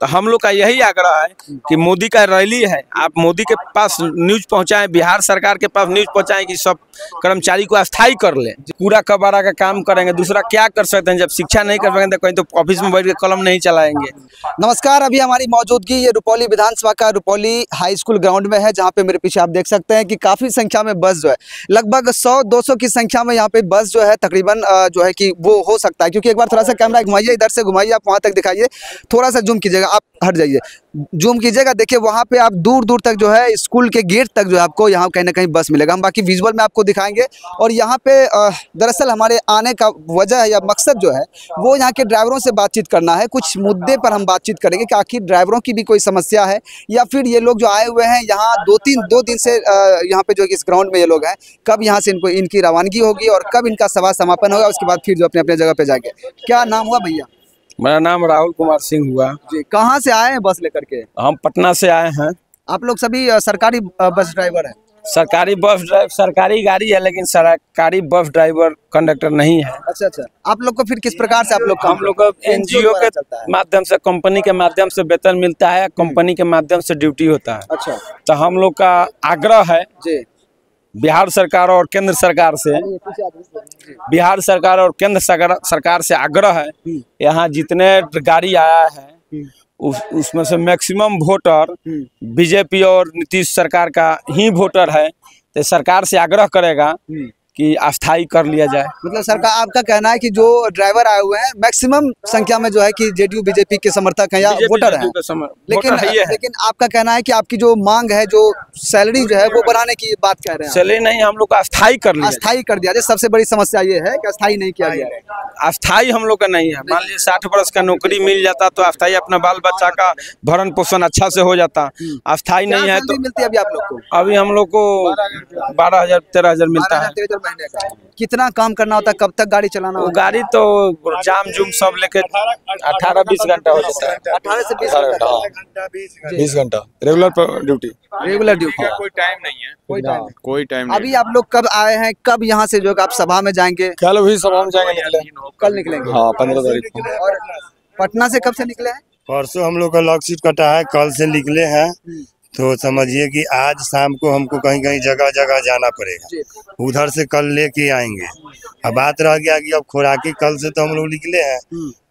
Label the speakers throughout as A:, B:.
A: तो हम लोग का यही आग्रह है कि मोदी का रैली है, आप मोदी के पास न्यूज पहुंचाएं, बिहार सरकार के पास न्यूज पहुंचाएं कि सब कर्मचारी को अस्थायी कर ले। पूरा कबाड़ा का काम करेंगे, दूसरा क्या कर सकते हैं? जब शिक्षा नहीं कर पाएंगे तो कहीं तो ऑफिस में बैठ के कलम नहीं चलाएंगे।
B: नमस्कार, अभी हमारी मौजूदगी ये रुपौली विधानसभा का रुपौली हाई स्कूल ग्राउंड में है, जहाँ पे मेरे पीछे आप देख सकते हैं कि काफ़ी संख्या में बस जो है, लगभग 100-200 की संख्या में यहाँ पे बस जो है तकरीबन जो है कि वो हो सकता है। क्योंकि एक बार थोड़ा सा कैमरा घुमाइए, इधर से घुमाइए, आप वहाँ तक दिखाइए, थोड़ा सा जूम कीजिएगा, आप हट जाइए, जूम कीजिएगा, देखिए वहाँ पे आप दूर दूर तक जो है स्कूल के गेट तक जो है आपको यहाँ कहीं ना कहीं बस मिलेगा। हम बाकी विजुअल में आपको दिखाएंगे। और यहाँ पे दरअसल हमारे आने का वजह है या मकसद जो है वो यहाँ के ड्राइवरों से बातचीत करना है। कुछ मुद्दे पर हम बातचीत करेंगे कि आखिर ड्राइवरों की भी कोई समस्या है या फिर ये लोग जो आए हुए हैं यहाँ दो दिन से यहाँ पे जो इस ग्राउंड में ये लोग हैं, कब यहाँ से इनकी रवानगी होगी और कब इनका सभा समापन होगा, उसके बाद फिर जो अपने अपने जगह पे जाएंगे। क्या नाम हुआ भैया?
A: मेरा नाम राहुल कुमार सिंह हुआ
B: जी। कहाँ से आए हैं बस लेकर के?
A: हम पटना से आए हैं।
B: आप लोग सभी सरकारी बस ड्राइवर हैं?
A: सरकारी बस ड्राइवर, सरकारी गाड़ी है लेकिन सरकारी बस ड्राइवर कंडक्टर नहीं है।
B: अच्छा अच्छा। आप लोग को फिर किस प्रकार से
A: हम लोग को एनजीओ के माध्यम से, कंपनी के माध्यम से वेतन मिलता है, कंपनी के माध्यम से ड्यूटी होता है।
B: अच्छा।
A: तो हम लोग का आग्रह है
B: जी
A: बिहार सरकार और केंद्र सरकार से, बिहार सरकार और केंद्र सरकार से आग्रह है, यहाँ जितने गाड़ी आया है उसमें से मैक्सिमम वोटर बीजेपी और नीतीश सरकार का ही वोटर है। तो सरकार से आग्रह करेगा कि अस्थायी कर लिया जाए।
B: मतलब सरकार, आपका कहना है कि जो ड्राइवर आए हुए हैं मैक्सिमम संख्या में जो है कि जेडीयू बीजेपी के समर्थक हैं या वोटर हैं, लेकिन आपका कहना है कि आपकी जो मांग है, जो सैलरी जो है वो बढ़ाने की बात कह रहे हैं।
A: सैलरी नहीं, हम लोग का अस्थायी कर लिया,
B: अस्थायी कर दिया जाए। सबसे बड़ी समस्या ये है कि अस्थायी नहीं किया गया है।
A: अस्थायी हम लोग का नहीं है। मान लीजिए 60 वर्ष का नौकरी मिल जाता तो अस्थायी अपना बाल बच्चा का भरण पोषण अच्छा से हो जाता। अस्थायी नहीं है तो
B: मिलती है अभी आप लोग को?
A: अभी हम लोग को 12,000-13,000 मिलता है।
B: महीने का। कितना काम करना होता है? कब तक गाड़ी चलाना होता है?
A: गाड़ी तो जाम जुम सब लेके 18-20 घंटा हो जाता है।
B: 18 से 20 घंटा
C: 20 घंटा रेगुलर ड्यूटी।
A: कोई टाइम नहीं है,
C: कोई टाइम नहीं।
B: अभी आप लोग कब आए हैं, कब यहाँ से जो आप सभा में जाएंगे?
C: कल भी सभा में जाएंगे,
B: कल निकलेंगे।
C: हाँ 15 तारीख को।
B: और पटना से कब से निकले हैं?
D: परसों हम लोग का लॉक सीट कटा है, कल से निकले हैं। तो समझिए कि आज शाम को हमको कहीं कहीं जगह जगह जाना पड़ेगा, उधर से कल लेके आएंगे। अब बात रह गया कि अब खुराकी, कल से तो हम लोग निकले हैं,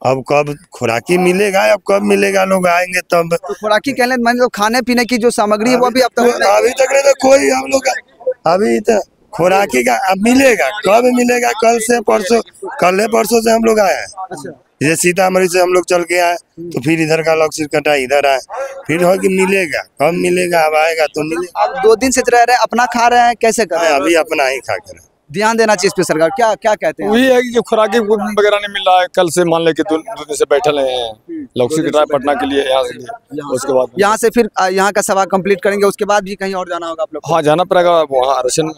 D: अब कब खुराकी मिलेगा, अब कब मिलेगा, लोग आएंगे तब।
B: तो खुराकी कहने मान लो खाने पीने की जो सामग्री है वो भी अब तक
D: नहीं तो कोई हम लोग अभी तो खुराकी का अब मिलेगा, कब मिलेगा? कल से परसों, कल परसों से हम लोग आए हैं। जैसे सीतामढ़ी से हम लोग चल के आए तो फिर इधर का लॉक सीट कटा, इधर आए, फिर हो कि मिलेगा, कब मिलेगा, अब आएगा तो मिलेगा।
B: अब 2 दिन से रह रहे हैं, अपना खा रहे हैं, कैसे कर रहे हैं?
D: अभी अपना ही खा कर
B: ध्यान देना चाहिए इस पे सरकार। क्या क्या कहते हैं?
C: वही है कि खुराकी वगैरह नहीं मिल रहा है। कल से मान ले कि 2 दिन से बैठे हैं, लॉक सीट कटा पटना के लिए, यहाँ से उसके बाद
B: यहाँ से फिर यहाँ का सभा कंप्लीट करेंगे, उसके बाद भी कहीं और जाना होगा आप लोग?
C: हाँ जाना पड़ेगा वहाँ आरक्षण।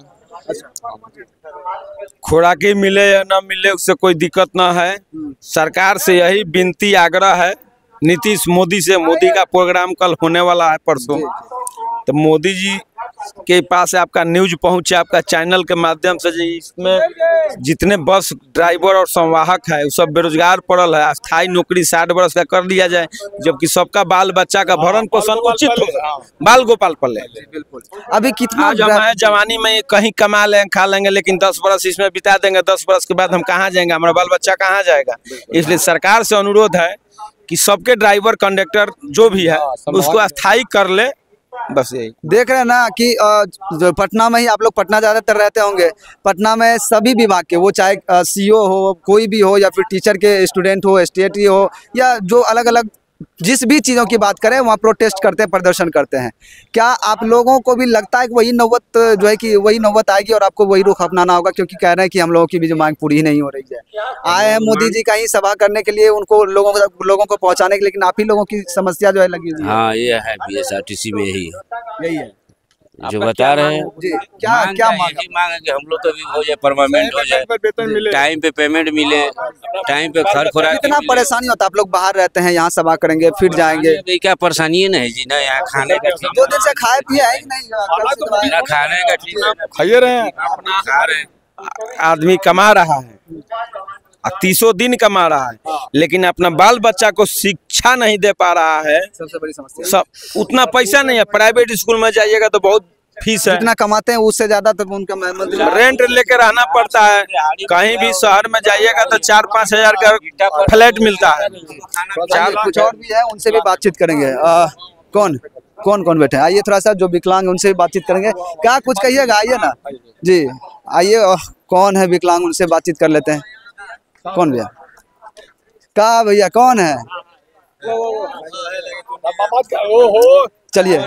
A: खुराकी मिले या ना मिले उससे कोई दिक्कत ना है। सरकार से यही विनती आग्रह है, नीतीश मोदी से। मोदी का प्रोग्राम कल होने वाला है परसों, तो मोदी जी के पास आपका न्यूज पहुंचे, आपका चैनल के माध्यम से। इसमें जितने बस ड्राइवर और संवाहक है वो सब बेरोजगार पड़ल है, अस्थायी नौकरी 60 वर्ष का कर दिया जाए, जबकि सबका बाल बच्चा का भरण पोषण उचित हो, बाल गोपाल पल।
B: बिल्कुल। अभी कितना
A: जवानी में कहीं कमा लेंगे, खा लेंगे, लेकिन 10 वर्ष इसमें बिता देंगे, 10 वर्ष के बाद हम कहाँ जाएंगे, हमारा बाल बच्चा कहाँ जाएगा? इसलिए सरकार से अनुरोध है कि सबके ड्राइवर कंडक्टर जो भी है उसको अस्थायी कर ले। बस यही
B: देख रहे हैं ना कि पटना में ही आप लोग पटना ज़्यादातर रहते होंगे। पटना में सभी विभाग के, वो चाहे सीओ हो, कोई भी हो, या फिर टीचर के स्टूडेंट हो, स्टेटी हो, या जो अलग अलग जिस भी चीज़ों की बात करें वहाँ प्रोटेस्ट करते हैं, प्रदर्शन करते हैं। क्या आप लोगों को भी लगता है कि वही नौबत जो है कि वही नौबत आएगी और आपको वही रुख अपनाना होगा? क्योंकि कह रहे हैं कि हम लोगों की भी जो मांग पूरी ही नहीं हो रही है। आए हैं मोदी जी का ही सभा करने के लिए, उनको लोगों को पहुँचाने के लिए, लेकिन आप ही लोगों की समस्या जो है लगी हुई है।
E: हाँ ये है, BSRTC में यही
B: है
E: जो बता रहे हैं।
B: क्या क्या मांग
E: है कि हम लोग तो भी हो जाए, परमानेंट हो जाए, टाइम पे पेमेंट मिले, टाइम पे घर खुराक।
B: कितना परेशानी होता है? आप लोग बाहर रहते हैं, यहाँ सभा करेंगे फिर जाएंगे,
E: क्या परेशानी है? नहीं जी, ना यहाँ खाने का
B: 2 दिन से खाए पिए है नहीं?
E: खाने का ठीक है,
C: खाइए रहे हैं,
E: अपना खा रहे हैं।
A: आदमी कमा रहा है, 30 दिन कमा रहा है, लेकिन अपना बाल बच्चा को शिक्षा नहीं दे पा रहा है।
B: सबसे बड़ी समस्या
A: सब उतना पैसा नहीं है। प्राइवेट स्कूल में जाइएगा तो बहुत फीस है,
B: जितना कमाते हैं उससे ज्यादा तो उनका
A: रेंट लेके रहना पड़ता है। कहीं भी शहर में जाइएगा तो 4-5 हजार का फ्लैट मिलता है।
B: कुछ और भी है, उनसे भी बातचीत करेंगे। कौन बैठे हैं? आइए थोड़ा सा, जो विकलांग उनसे भी बातचीत करेंगे। क्या कुछ कहिएगा? आइए ना जी, आइए। कौन है विकलांग, उनसे बातचीत कर लेते हैं। कौन भैया? क्या भैया कौन है? चलिए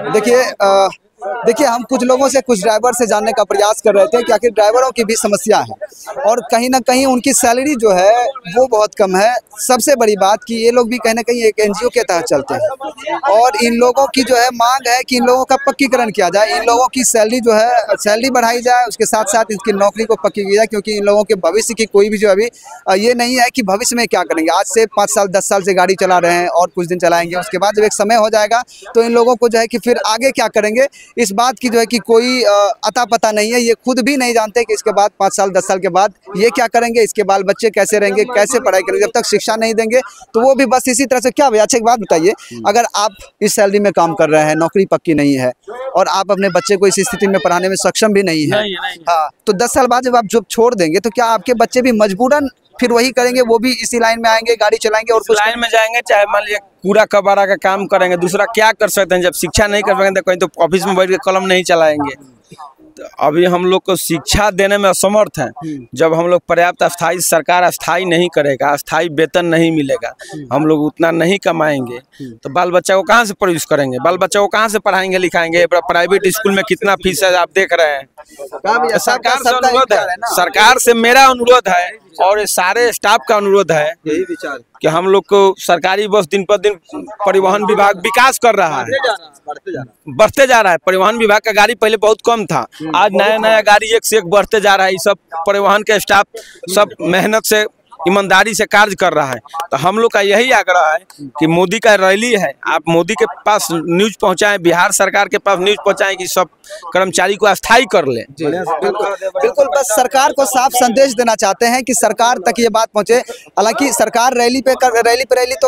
B: देखिए हम कुछ लोगों से, कुछ ड्राइवर से जानने का प्रयास कर रहे थे कि आखिर ड्राइवरों की भी समस्या है और कहीं ना कहीं उनकी सैलरी जो है वो बहुत कम है। सबसे बड़ी बात कि ये लोग भी कहीं ना कहीं एक एनजीओ के तहत चलते हैं और इन लोगों की जो है मांग है कि इन लोगों का पक्कीकरण किया जाए, इन लोगों की सैलरी जो है सैलरी बढ़ाई जाए, उसके साथ साथ इनकी नौकरी को पक्की की जाए, क्योंकि इन लोगों के भविष्य की कोई भी जो अभी ये नहीं है कि भविष्य में क्या करेंगे। आज से 5 साल 10 साल से गाड़ी चला रहे हैं और कुछ दिन चलाएंगे, उसके बाद जब एक समय हो जाएगा तो इन लोगों को जो है कि फिर आगे क्या करेंगे, इस बात की जो है कि कोई अता पता नहीं है। ये खुद भी नहीं जानते कि इसके बाद 5 साल 10 साल के बाद ये क्या करेंगे, इसके बाल बच्चे कैसे रहेंगे, कैसे पढ़ाई करेंगे। जब तक शिक्षा नहीं देंगे तो वो भी बस इसी तरह से। क्या भैया अच्छा एक बात बताइए, अगर आप इस सैलरी में काम कर रहे हैं, नौकरी पक्की नहीं है और आप अपने बच्चे को इस स्थिति में पढ़ाने में सक्षम भी नहीं है, हाँ, तो 10 साल बाद जब आप जॉब छोड़ देंगे तो क्या आपके बच्चे भी मजबूरन फिर वही करेंगे, वो भी इसी लाइन में आएंगे, गाड़ी चलाएंगे और कुछ
A: लाइन में जाएंगे, चाहे मान लीजिए कूड़ा कबाड़ा का काम करेंगे, दूसरा क्या कर सकते हैं। जब शिक्षा नहीं कर पाएंगे तो कहीं तो ऑफिस में बैठ के कलम नहीं चलाएंगे। तो अभी हम लोग को शिक्षा देने में असमर्थ हैं। जब हम लोग पर्याप्त स्थायी, सरकार स्थायी नहीं करेगा, स्थायी वेतन नहीं मिलेगा, हम लोग उतना नहीं कमाएंगे तो बाल बच्चा को कहाँ से प्रोड्यूस करेंगे, बाल बच्चा को कहाँ से पढ़ाएंगे लिखाएंगे। प्राइवेट स्कूल में कितना फीस है आप देख रहे हैं। सरकार से अनुरोध है, सरकार से मेरा अनुरोध है और सारे स्टाफ का अनुरोध है
B: यही विचार
A: कि हम लोग को सरकारी बस दिन पर दिन परिवहन विभाग विकास कर रहा है, बढ़ते जा रहा है। परिवहन विभाग का गाड़ी पहले बहुत कम था, आज नया नया गाड़ी एक से एक बढ़ते जा रहा है। ये सब परिवहन के स्टाफ सब मेहनत से, ईमानदारी से कार्य कर रहा है। तो हम लोग का यही आग्रह है कि मोदी का रैली है, आप मोदी के पास न्यूज पहुंचाएं, बिहार सरकार के पास न्यूज पहुंचाएं कि सब कर्मचारी को अस्थायी कर लें।
B: बिल्कुल, बस सरकार को साफ संदेश देना चाहते हैं कि सरकार तक ये बात पहुंचे। हालांकि सरकार रैली तो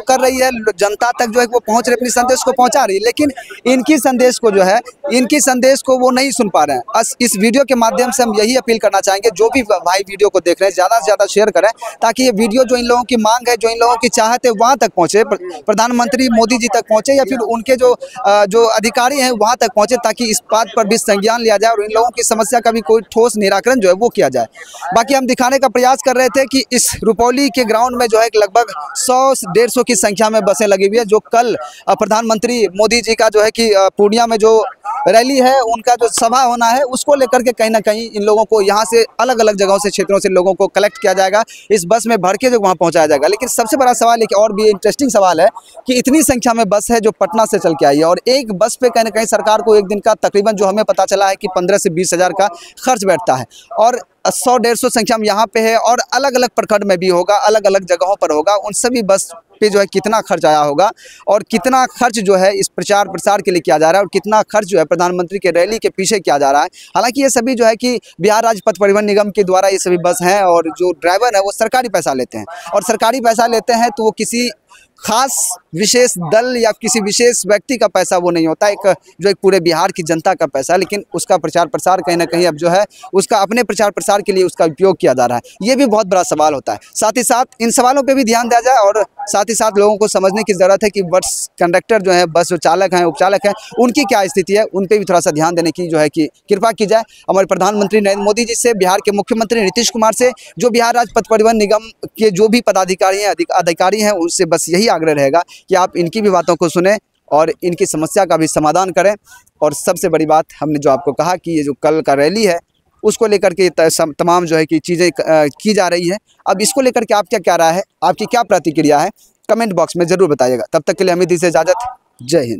B: कर रही है, जनता तक जो है वो पहुंच रही, अपनी संदेश को पहुंचा रही है, लेकिन इनकी संदेश को जो है, इनकी संदेश को वो नहीं सुन पा रहे हैं। इस वीडियो के माध्यम से हम यही अपील करना चाहेंगे, जो भी भाई वीडियो को देख रहे हैं ज़्यादा से ज़्यादा शेयर करें, ताकि ये वीडियो जो इन लोगों की मांग है, जो इन लोगों की चाहत है, वहाँ तक पहुँचे, प्रधानमंत्री मोदी जी तक पहुँचे या फिर उनके जो अधिकारी हैं वहाँ तक पहुँचे, ताकि इस बात पर भी संज्ञान लिया जाए और इन लोगों की समस्या का भी कोई ठोस निराकरण जो है वो किया जाए। बाकी हम दिखाने का प्रयास कर रहे थे कि इस रुपौली के ग्राउंड में जो है लगभग 100-150 की संख्या में बसें लगी हुई है, जो कल प्रधानमंत्री मोदी जी का जो है कि पूर्णिया में जो रैली है, उनका जो सभा होना है, उसको लेकर के कहीं ना कहीं इन लोगों को यहाँ से अलग अलग जगहों से, क्षेत्रों से लोगों को कलेक्ट किया जाएगा, इस बस में भर के जो वहाँ पहुँचाया जाएगा। लेकिन सबसे बड़ा सवाल एक और भी इंटरेस्टिंग सवाल है कि इतनी संख्या में बस है जो पटना से चल के आई है और एक बस पे कहीं ना कहीं सरकार को एक दिन का तकरीबन, जो हमें पता चला है कि 15 से 20 हज़ार का खर्च बैठता है और 100-150 संख्या में यहाँ पे है और अलग अलग प्रखंड में भी होगा, अलग अलग जगहों पर होगा। उन सभी बस पे जो है कितना खर्च आया होगा और कितना खर्च जो है इस प्रचार प्रसार के लिए किया जा रहा है और कितना खर्च जो है प्रधानमंत्री के रैली के पीछे किया जा रहा है। हालांकि ये सभी जो है कि बिहार राज्य पथ परिवहन निगम के द्वारा ये सभी बस हैं और जो ड्राइवर है वो सरकारी पैसा लेते हैं और सरकारी पैसा लेते हैं तो वो किसी खास विशेष दल या किसी विशेष व्यक्ति का पैसा वो नहीं होता, एक पूरे बिहार की जनता का पैसा, लेकिन उसका प्रचार प्रसार कहीं ना कहीं अब जो है उसका अपने प्रचार प्रसार के लिए उसका उपयोग किया जा रहा है। ये भी बहुत बड़ा सवाल होता है। साथ ही साथ इन सवालों पे भी ध्यान दिया जाए और साथ ही साथ लोगों को समझने की ज़रूरत है कि बस कंडक्टर जो है, बस जो चालक हैं, उपचालक हैं, उनकी क्या स्थिति है, उन पर भी थोड़ा सा ध्यान देने की जो है कि कृपा की जाए। हमारे प्रधानमंत्री नरेंद्र मोदी जी से, बिहार के मुख्यमंत्री नीतीश कुमार से, जो बिहार राज्य पथ परिवहन निगम के जो भी पदाधिकारी हैं, अधिकारी हैं, उनसे बस यही आग्रह रहेगा कि आप इनकी भी बातों को सुने और इनकी समस्या का भी समाधान करें। और सबसे बड़ी बात हमने जो आपको कहा कि ये जो कल का रैली है उसको लेकर के तमाम जो है कि चीज़ें की जा रही है। अब इसको लेकर के आपका क्या राय है, आपकी क्या प्रतिक्रिया है, कमेंट बॉक्स में ज़रूर बताइएगा। तब तक के लिए हमें दी से इजाज़त। जय हिंद।